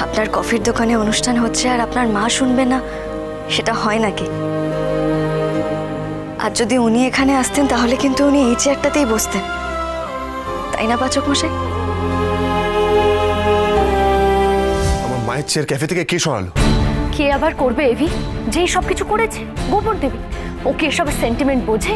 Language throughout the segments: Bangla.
আপনার কফির দোকানে অনুষ্ঠান হচ্ছে আর আপনার মা শুনবে না, সেটা হয় নাকি? আর যদি উনি এখানে আসতেন তাহলে কিন্তু উনি এই চেয়ারটাতেই বসতেন, তাই না পাচক মশাই? আমার মায়ের চেয়ার ক্যাফে থেকে কে সরালো? কে আবার করবে এভি? যেই সবকিছু করেছে গোবর দেবী। ওকে এসবের সেন্টিমেন্ট বোঝে?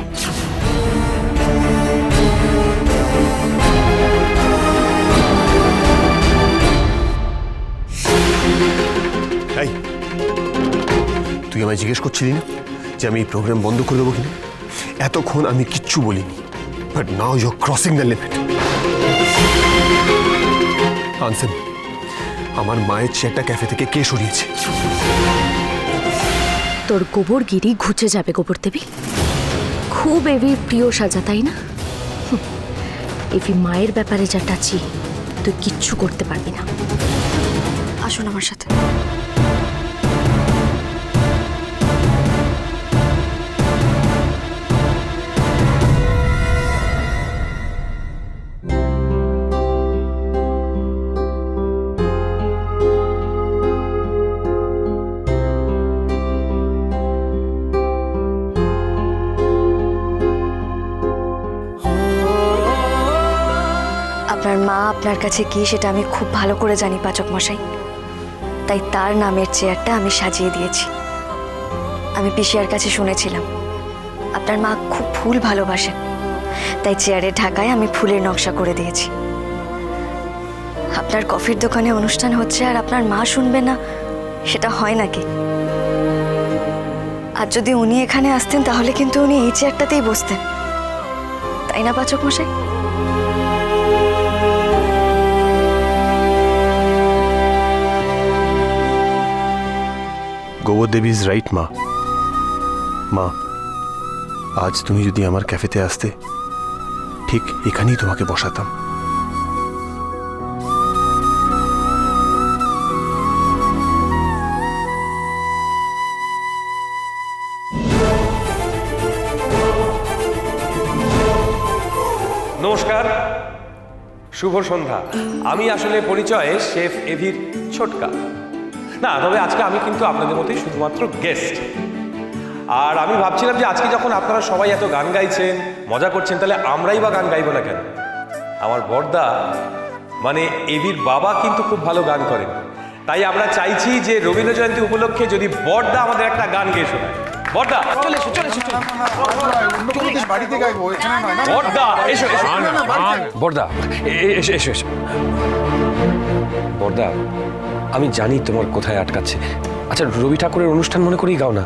এই, তুই আমায় জিজ্ঞেস করছিলি না যে আমি এই প্রোগ্রাম বন্ধ করে দেবো কিনা? এতক্ষণ আমি কিচ্ছু বলিনি, but now you are crossing the limit. Answer, আমার মায়ের চেয়ারটা ক্যাফে থেকে কে সরিয়েছে? তোর গোবরগিরি ঘুচে যাবে গোবর দেবী। খুব এভির প্রিয় সাজা, তাই না? এভি মায়ের ব্যাপারে যা টাচি, তুই কিচ্ছু করতে পারবি না। আসুন আমার সাথে। আপনার মা আপনার কাছে কি সেটা আমি খুব ভালো করে জানি পাচক মশাই, তাই তার নামের চেয়ারটা আমি সাজিয়ে দিয়েছি। আমি পিসিয়ার কাছে শুনেছিলাম আপনার মা খুব ফুল ভালোবাসেন, তাই চেয়ারের ঢাকায় আমি ফুলের নকশা করে দিয়েছি। আপনার কফির দোকানে অনুষ্ঠান হচ্ছে আর আপনার মা শুনবে না, সেটা হয় নাকি? আর যদি উনি এখানে আসতেন তাহলে কিন্তু উনি এই চেয়ারটাতেই বসতেন, তাই না পাচক মশাই? গোবর দেবী ইজ রাইট মা। মা, আজ তুমি যদি আমার ক্যাফেতে আসতে, ঠিক এখানেই তোমাকে বসাতাম। নমস্কার, শুভ সন্ধ্যা। আমি আসলে পরিচয়ে শেফ এভির ছোটকা না, তবে আজকে আমি কিন্তু আপনাদের মতোই শুধুমাত্র গেস্ট। আর আমি ভাবছিলাম যে আজকে যখন আপনারা সবাই এত গান গাইছেন, মজা করছেন, তাহলে আমরাই বা গান গাইবো না কেন? আমার বড়দা মানে এভির বাবা কিন্তু খুব ভালো গান করেন, তাই আমরা চাইছি যে রবীন্দ্র জয়ন্তী উপলক্ষে যদি বড়দা আমাদের একটা গান গেয়ে শোনায়। বড়দা বড়দা এসো এসো। বড়দা এসো এসো এসো। বড়দা, আমি জানি তোমার কোথায় আটকাচ্ছে। আচ্ছা, রবি ঠাকুরের অনুষ্ঠান মনে করেই গাও না।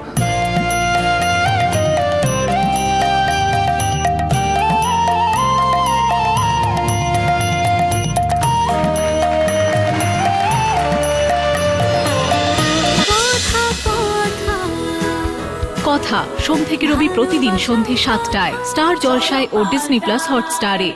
কথা সোম থেকে রবি প্রতিদিন সন্ধ্যে ৭টায় স্টার জলসায় ও ডিজনি প্লাস হটস্টারে।